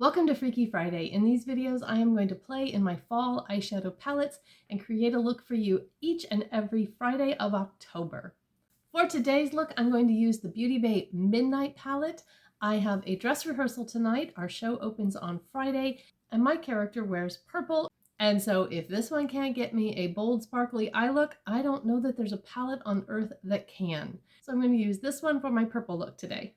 Welcome to Freaky Friday. In these videos, I am going to play in my fall eyeshadow palettes and create a look for you each and every Friday of October. For today's look, I'm going to use the Beauty Bay Midnight palette. I have a dress rehearsal tonight. Our show opens on Friday, and my character wears purple. And so if this one can't get me a bold, sparkly eye look, I don't know that there's a palette on earth that can. So I'm going to use this one for my purple look today.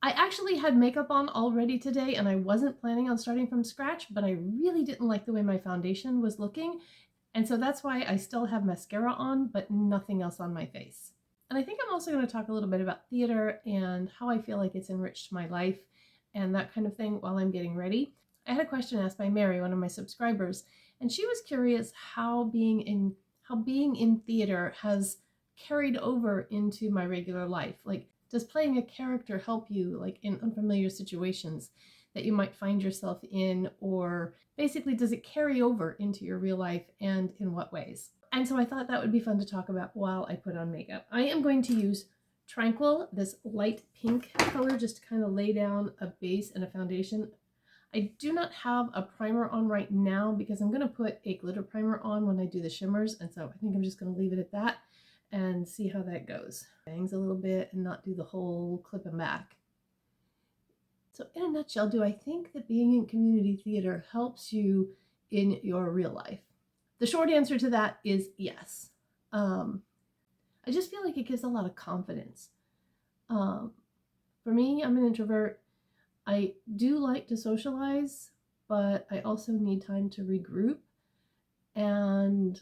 I actually had makeup on already today and I wasn't planning on starting from scratch, but I really didn't like the way my foundation was looking. And so that's why I still have mascara on, but nothing else on my face. And I think I'm also going to talk a little bit about theater and how I feel like it's enriched my life and that kind of thing while I'm getting ready. I had a question asked by Mary, one of my subscribers, and she was curious how being in theater has carried over into my regular life. Like, does playing a character help you, like in unfamiliar situations that you might find yourself in, or basically does it carry over into your real life and in what ways? And so I thought that would be fun to talk about while I put on makeup. I am going to use Tranquil, this light pink color, just to kind of lay down a base and a foundation. I do not have a primer on right now because I'm going to put a glitter primer on when I do the shimmers, and so I think I'm just going to leave it at that and see how that goes. Bangs a little bit and not do the whole clip and back. So in a nutshell, do I think that being in community theater helps you in your real life? The short answer to that is yes. I just feel like it gives a lot of confidence. For me, I'm an introvert. I do like to socialize, but I also need time to regroup, and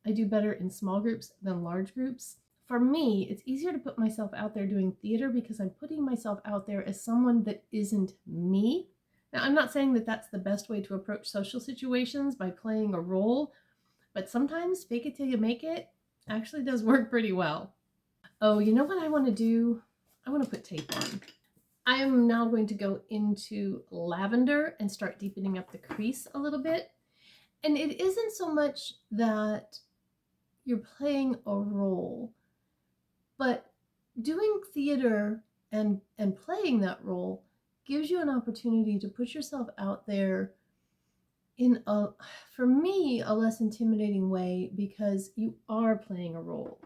I do better in small groups than large groups. For me, it's easier to put myself out there doing theater because I'm putting myself out there as someone that isn't me. Now, I'm not saying that that's the best way to approach social situations by playing a role, but sometimes fake it till you make it actually does work pretty well. Oh, you know what I want to do? I want to put tape on. I am now going to go into lavender and start deepening up the crease a little bit. And it isn't so much that you're playing a role, but doing theater and playing that role gives you an opportunity to put yourself out there in for me, a less intimidating way because you are playing a role.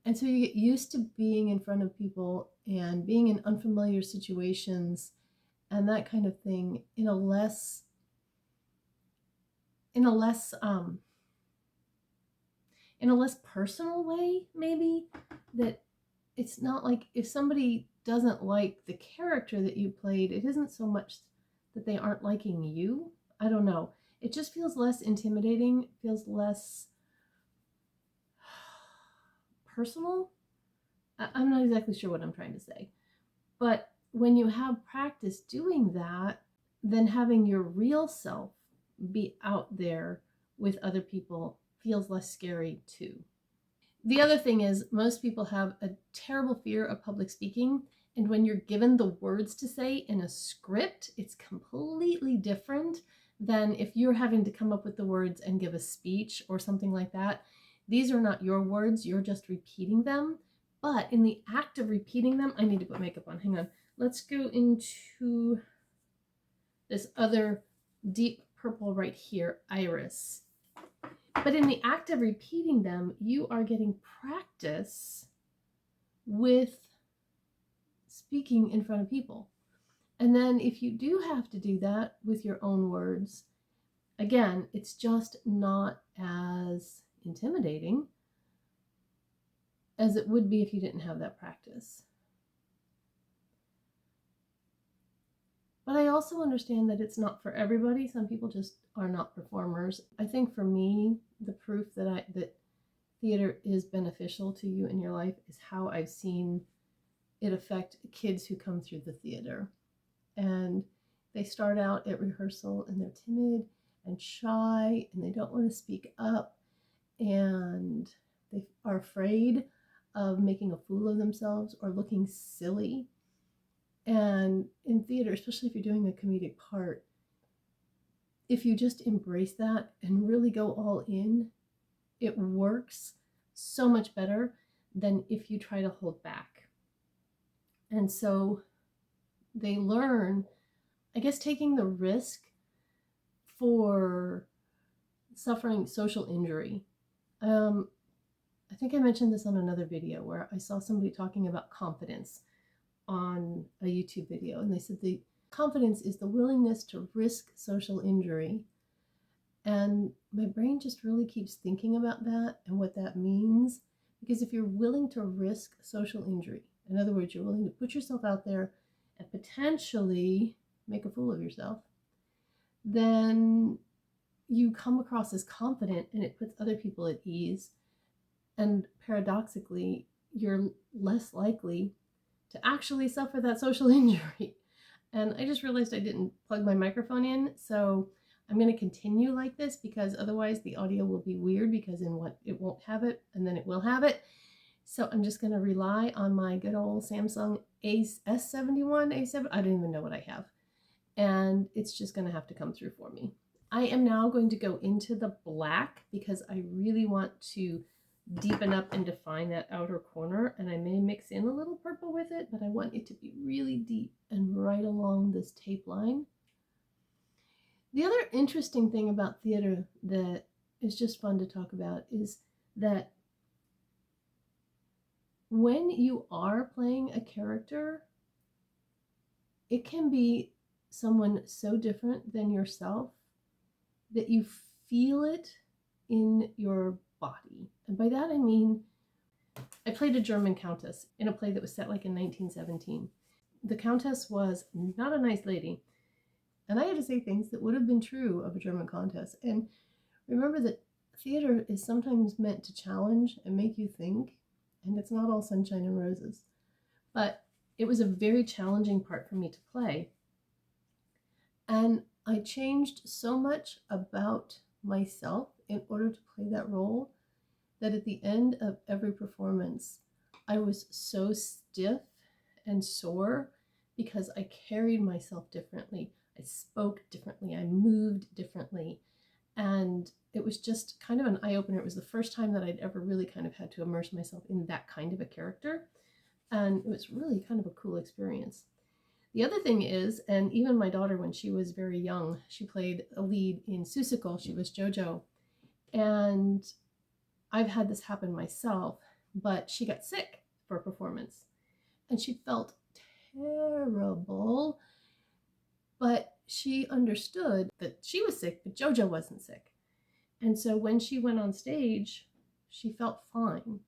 And so you get used to being in front of people and being in unfamiliar situations and that kind of thing in a less personal way, maybe. That it's not like if somebody doesn't like the character that you played, it isn't so much that they aren't liking you. I don't know. It just feels less intimidating, feels less personal. I'm not exactly sure what I'm trying to say. But when you have practice doing that, then having your real self be out there with other people feels less scary too. The other thing is most people have a terrible fear of public speaking, and when you're given the words to say in a script, it's completely different than if you're having to come up with the words and give a speech or something like that. These are not your words, you're just repeating them. But in the act of repeating them, I need to put makeup on. Hang on. Let's go into this other deep purple right here, Iris. But in the act of repeating them, you are getting practice with speaking in front of people. And then if you do have to do that with your own words, again, it's just not as intimidating as it would be if you didn't have that practice. But I also understand that it's not for everybody. Some people just are not performers. I think for me, the proof that theater is beneficial to you in your life is how I've seen it affect kids who come through the theater. And they start out at rehearsal and they're timid and shy and they don't want to speak up and they are afraid of making a fool of themselves or looking silly. And in theater, especially if you're doing a comedic part, if you just embrace that and really go all in, it works so much better than if you try to hold back. And so they learn I guess, taking the risk for suffering social injury. I think I mentioned this on another video where I saw somebody talking about confidence on a YouTube video, and they said the confidence is the willingness to risk social injury. And my brain just really keeps thinking about that and what that means, because if you're willing to risk social injury, in other words, you're willing to put yourself out there and potentially make a fool of yourself, then you come across as confident, and it puts other people at ease. And paradoxically, you're less likely to actually suffer that social injury. And I just realized I didn't plug my microphone in, so I'm going to continue like this, because otherwise the audio will be weird, because it won't have it, and then it will have it. So I'm just going to rely on my good old Samsung S71, A7, I don't even know what I have. And it's just going to have to come through for me. I am now going to go into the black, because I really want to deepen up and define that outer corner, and I may mix in a little purple with it, but I want it to be really deep and right along this tape line. The other interesting thing about theater that is just fun to talk about is that when you are playing a character, it can be someone so different than yourself that you feel it in your body. And by that I mean, I played a German countess in a play that was set like in 1917. The countess was not a nice lady, and I had to say things that would have been true of a German countess. And remember that theater is sometimes meant to challenge and make you think, and it's not all sunshine and roses. But it was a very challenging part for me to play. And I changed so much about myself in order to play that role that at the end of every performance, I was so stiff and sore because I carried myself differently. I spoke differently. I moved differently. And it was just kind of an eye-opener. It was the first time that I'd ever really kind of had to immerse myself in that kind of a character. And it was really kind of a cool experience. The other thing is, and even my daughter, when she was very young, she played a lead in Seussical. She was JoJo. And I've had this happen myself, but she got sick for a performance. And she felt terrible, but she understood that she was sick, but JoJo wasn't sick. And so when she went on stage, she felt fine.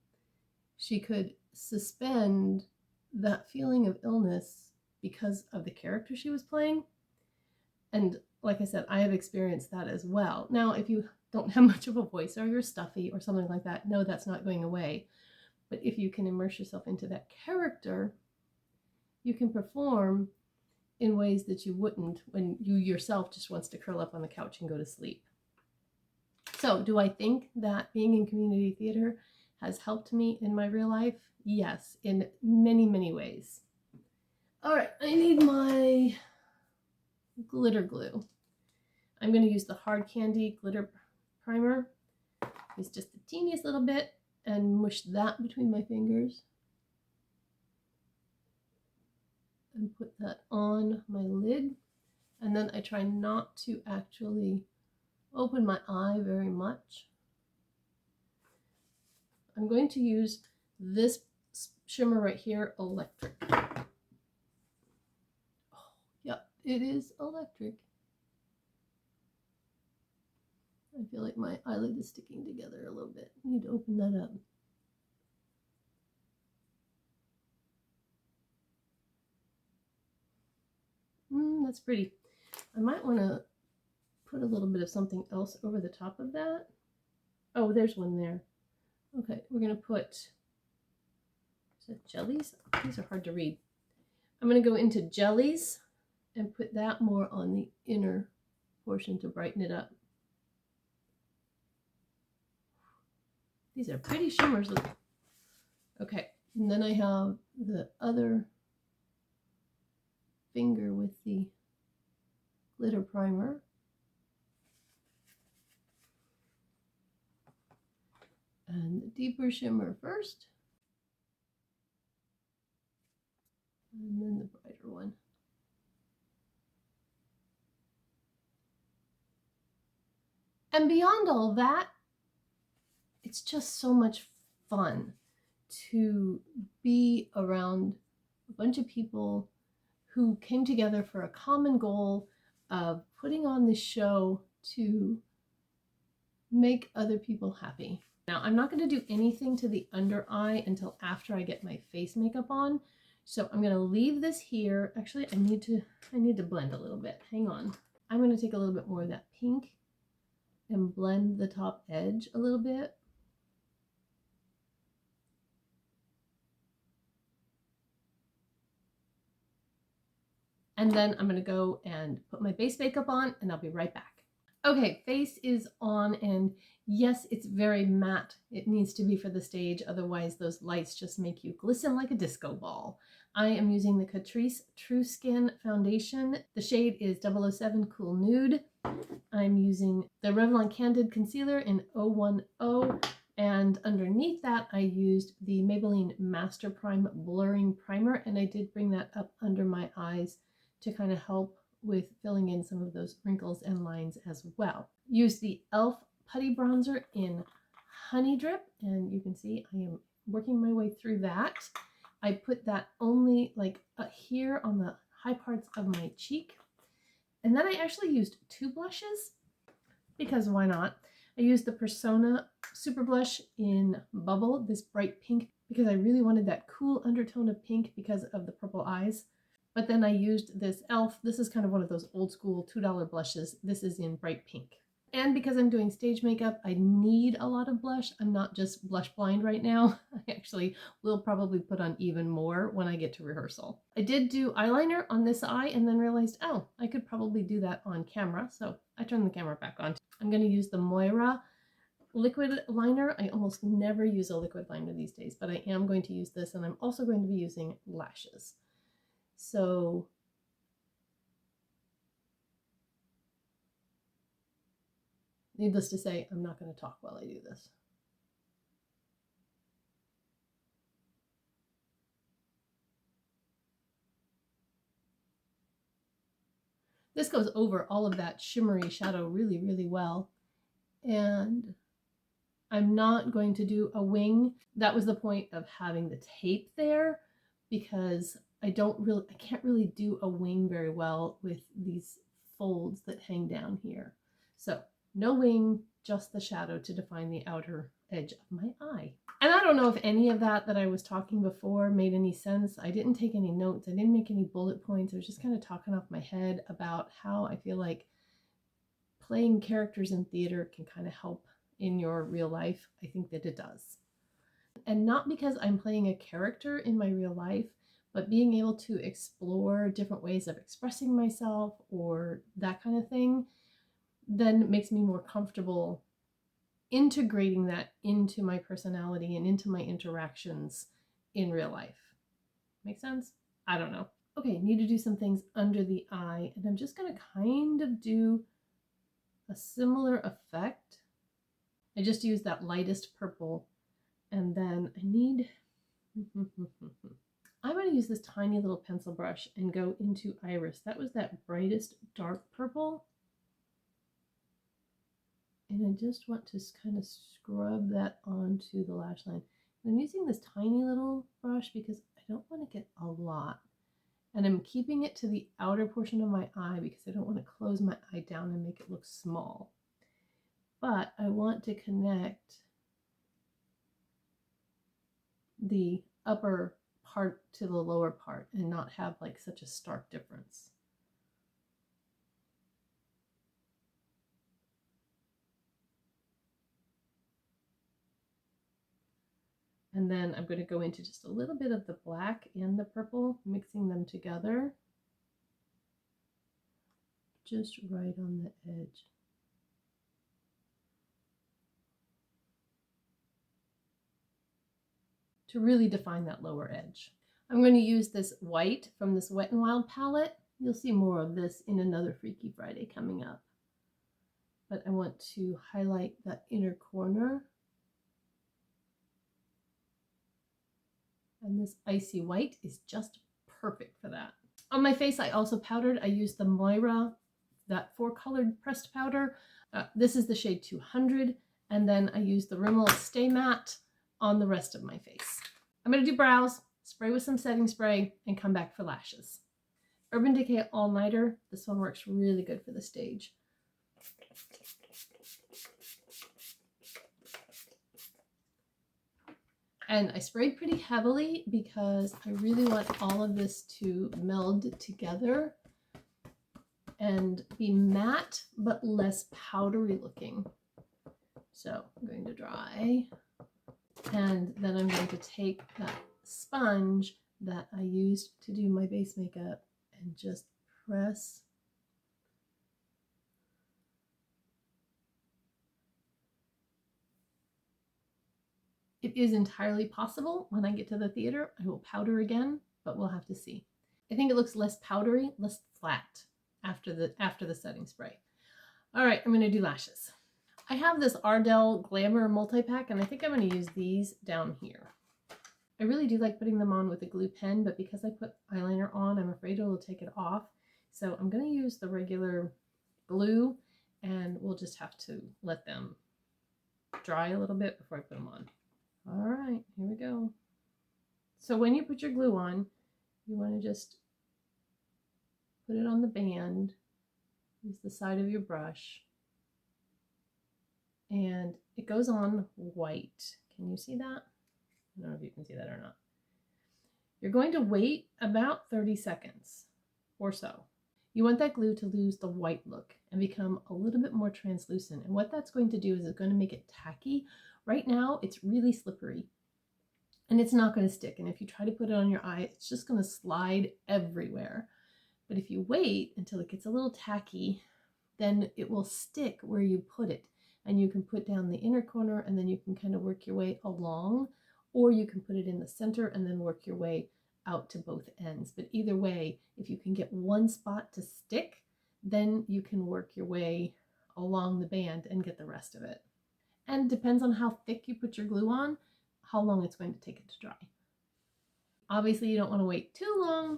She could suspend that feeling of illness because of the character she was playing. And like I said, I have experienced that as well. Now, if you don't have much of a voice, or you're stuffy or something like that, no, that's not going away. But if you can immerse yourself into that character, you can perform in ways that you wouldn't when you yourself just wants to curl up on the couch and go to sleep. So do I think that being in community theater has helped me in my real life? Yes, in many, many ways. All right, I need my glitter glue. I'm going to use the Hard Candy glitter primer. It's just the teeniest little bit, and mush that between my fingers. And put that on my lid. And then I try not to actually open my eye very much. I'm going to use this shimmer right here, Electric. Oh, yeah, it is electric. I feel like my eyelid is sticking together a little bit. I need to open that up. That's pretty. I might want to put a little bit of something else over the top of that. Oh, there's one there. Okay, we're going to put, is that jellies? These are hard to read. I'm going to go into jellies and put that more on the inner portion to brighten it up. These are pretty shimmers. Okay, and then I have the other finger with the glitter primer. And the deeper shimmer first. And then the brighter one. And beyond all that, it's just so much fun to be around a bunch of people who came together for a common goal of putting on this show to make other people happy. Now, I'm not going to do anything to the under eye until after I get my face makeup on. So I'm going to leave this here. Actually, I need to blend a little bit. Hang on. I'm going to take a little bit more of that pink and blend the top edge a little bit. And then I'm going to go and put my base makeup on, and I'll be right back. Okay, face is on, and yes, it's very matte. It needs to be for the stage, otherwise those lights just make you glisten like a disco ball. I am using the Catrice True Skin Foundation. The shade is 007 Cool Nude. I'm using the Revlon Candid Concealer in 010, and underneath that I used the Maybelline Master Prime Blurring Primer, and I did bring that up under my eyes to kind of help with filling in some of those wrinkles and lines as well. Use the e.l.f. Putty Bronzer in Honey Drip, and you can see I am working my way through that. I put that only like here on the high parts of my cheek. And then I actually used two blushes, because why not? I used the Persona Super Blush in Bubble, this bright pink, because I really wanted that cool undertone of pink because of the purple eyes. But then I used this e.l.f. This is kind of one of those old school $2 blushes. This is in bright pink. And because I'm doing stage makeup, I need a lot of blush. I'm not just blush blind right now. I actually will probably put on even more when I get to rehearsal. I did do eyeliner on this eye and then realized, oh, I could probably do that on camera. So I turned the camera back on. I'm going to use the Moira liquid liner. I almost never use a liquid liner these days, but I am going to use this, and I'm also going to be using lashes. So needless to say, I'm not going to talk while I do this. This goes over all of that shimmery shadow really, really well. And I'm not going to do a wing. That was the point of having the tape there, because I can't really do a wing very well with these folds that hang down here. So no wing, just the shadow to define the outer edge of my eye. And I don't know if any of that I was talking before made any sense. I didn't take any notes. I didn't make any bullet points. I was just kind of talking off my head about how I feel like playing characters in theater can kind of help in your real life. I think that it does. And not because I'm playing a character in my real life, but being able to explore different ways of expressing myself or that kind of thing, then makes me more comfortable integrating that into my personality and into my interactions in real life. Make sense? I don't know. Okay, need to do some things under the eye, and I'm just going to kind of do a similar effect. I just used that lightest purple, and then I need I'm going to use this tiny little pencil brush and go into Iris. That was that brightest dark purple. And I just want to kind of scrub that onto the lash line. And I'm using this tiny little brush because I don't want to get a lot. And I'm keeping it to the outer portion of my eye because I don't want to close my eye down and make it look small. But I want to connect the upper part to the lower part and not have like such a stark difference. And then I'm going to go into just a little bit of the black and the purple, mixing them together, just right on the edge. To really define that lower edge. I'm going to use this white from this Wet n Wild palette. You'll see more of this in another Freaky Friday coming up. But I want to highlight that inner corner. And this icy white is just perfect for that. On my face, I also powdered. I used the Moira that 4-colored pressed powder. This is the shade 200, and then I use the Rimmel Stay Matte on the rest of my face. I'm going to do brows, spray with some setting spray, and come back for lashes. Urban Decay All Nighter. This one works really good for the stage. And I sprayed pretty heavily because I really want all of this to meld together and be matte but less powdery looking. So I'm going to dry, and then I'm going to take that sponge that I used to do my base makeup and just press. It is entirely possible when I get to the theater I will powder again, but we'll have to see. I think it looks less powdery, less flat after the setting spray. All right, I'm going to do lashes. I have this Ardell Glamour multi-pack, and I think I'm going to use these down here. I really do like putting them on with a glue pen, but because I put eyeliner on, I'm afraid it will take it off. So I'm going to use the regular glue, and we'll just have to let them dry a little bit before I put them on. All right, here we go. So when you put your glue on, you want to just put it on the band, use the side of your brush, and it goes on white. Can you see that? I don't know if you can see that or not. You're going to wait about 30 seconds or so. You want that glue to lose the white look and become a little bit more translucent. And what that's going to do is it's going to make it tacky. Right now, it's really slippery and it's not going to stick. And if you try to put it on your eye, it's just going to slide everywhere. But if you wait until it gets a little tacky, then it will stick where you put it. And you can put down the inner corner, and then you can kind of work your way along, or you can put it in the center and then work your way out to both ends. But either way, if you can get one spot to stick, then you can work your way along the band and get the rest of it. And depends on how thick you put your glue on, how long it's going to take it to dry. Obviously, you don't want to wait too long.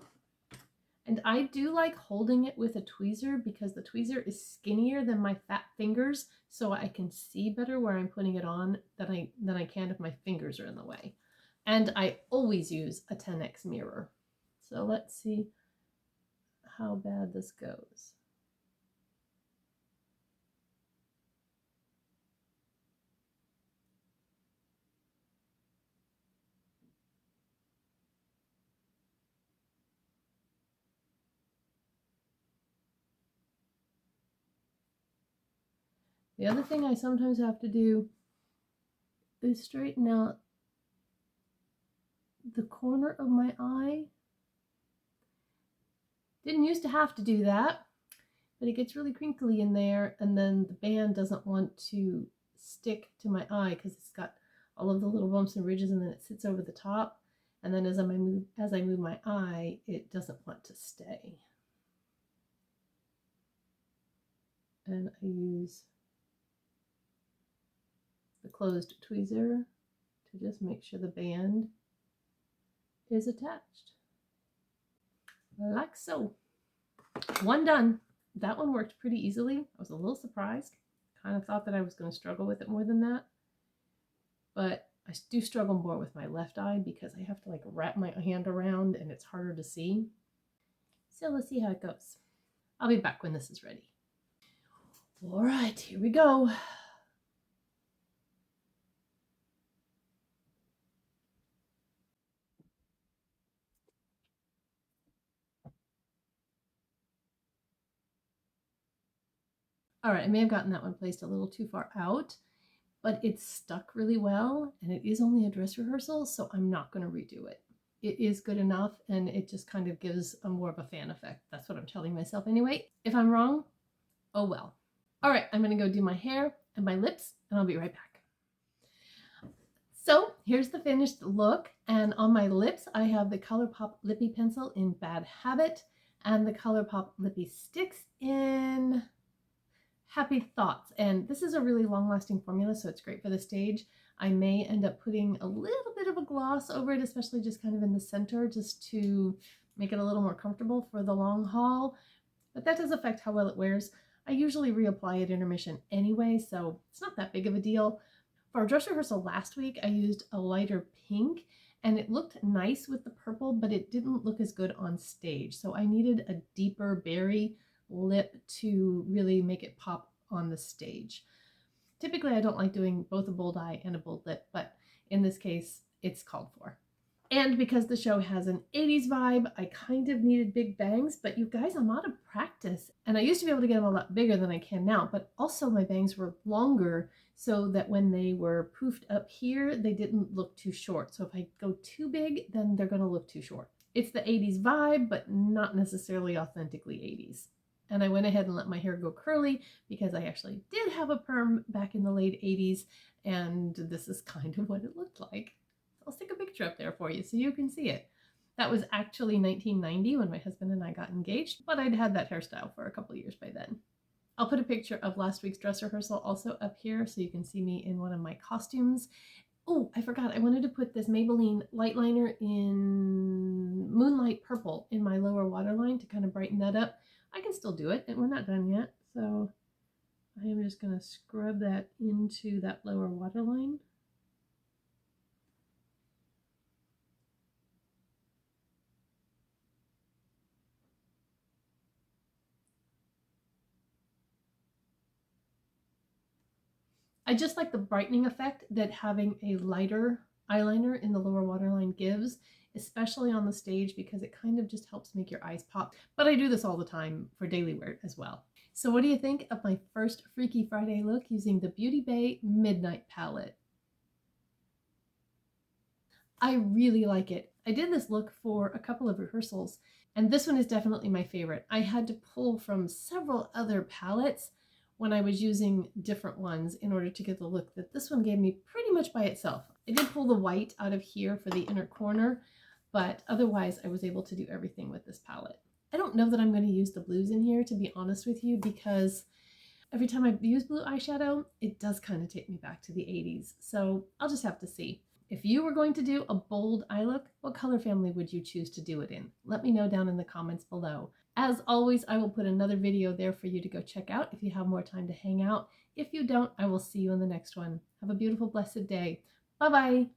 And I do like holding it with a tweezer because the tweezer is skinnier than my fat fingers, so I can see better where I'm putting it on than I can if my fingers are in the way. And I always use a 10x mirror. So let's see how bad this goes. The other thing I sometimes have to do is straighten out the corner of my eye. Didn't used to have to do that, but it gets really crinkly in there, and then the band doesn't want to stick to my eye because it's got all of the little bumps and ridges, and then it sits over the top. And then as I move my eye, it doesn't want to stay. And I use the closed tweezer to just make sure the band is attached. Like so. One done. That one worked pretty easily. I was a little surprised. Kind of thought that I was going to struggle with it more than that. But I do struggle more with my left eye because I have to like wrap my hand around and it's harder to see. So let's see how it goes. I'll be back when this is ready. All right, here we go. All right, I may have gotten that one placed a little too far out, but it's stuck really well, and it is only a dress rehearsal, so I'm not going to redo it. It is good enough, and it just kind of gives a more of a fan effect. That's what I'm telling myself anyway. If I'm wrong, oh well. All right, I'm going to go do my hair and my lips, and I'll be right back. So here's the finished look, and on my lips, I have the ColourPop Lippy Pencil in Bad Habit, and the ColourPop Lippy Sticks in Happy Thoughts. And this is a really long-lasting formula, so it's great for the stage. I may end up putting a little bit of a gloss over it, especially just kind of in the center, just to make it a little more comfortable for the long haul. But that does affect how well it wears. I usually reapply at intermission anyway, so it's not that big of a deal. For our dress rehearsal last week, I used a lighter pink, and it looked nice with the purple, but it didn't look as good on stage. So I needed a deeper berry lip to really make it pop on the stage. Typically, I don't like doing both a bold eye and a bold lip, but in this case, it's called for. And because the show has an 80s vibe, I kind of needed big bangs, but you guys, I'm out of practice. And I used to be able to get them a lot bigger than I can now, but also my bangs were longer so that when they were poofed up here, they didn't look too short. So if I go too big, then they're gonna look too short. It's the 80s vibe, but not necessarily authentically 80s. And I went ahead and let my hair go curly because I actually did have a perm back in the late 80s, and this is kind of what it looked like. I'll stick a picture up there for you so you can see it. That was actually 1990 when my husband and I got engaged, but I'd had that hairstyle for a couple years by then. I'll put a picture of last week's dress rehearsal also up here so you can see me in one of my costumes. Oh, I forgot. I wanted to put this Maybelline light liner in Moonlight Purple in my lower waterline to kind of brighten that up. I can still do it, and we're not done yet, so I am just going to scrub that into that lower waterline. I just like the brightening effect that having a lighter eyeliner in the lower waterline gives, especially on the stage, because it kind of just helps make your eyes pop. But I do this all the time for daily wear as well. So what do you think of my first Freaky Friday look using the Beauty Bay Midnight palette? I really like it. I did this look for a couple of rehearsals, and this one is definitely my favorite. I had to pull from several other palettes when I was using different ones in order to get the look that this one gave me pretty much by itself. I did pull the white out of here for the inner corner, but otherwise I was able to do everything with this palette. I don't know that I'm going to use the blues in here, to be honest with you, because every time I use blue eyeshadow, it does kind of take me back to the 80s. So I'll just have to see. If you were going to do a bold eye look, what color family would you choose to do it in? Let me know down in the comments below. As always, I will put another video there for you to go check out if you have more time to hang out. If you don't, I will see you in the next one. Have a beautiful, blessed day. Bye-bye.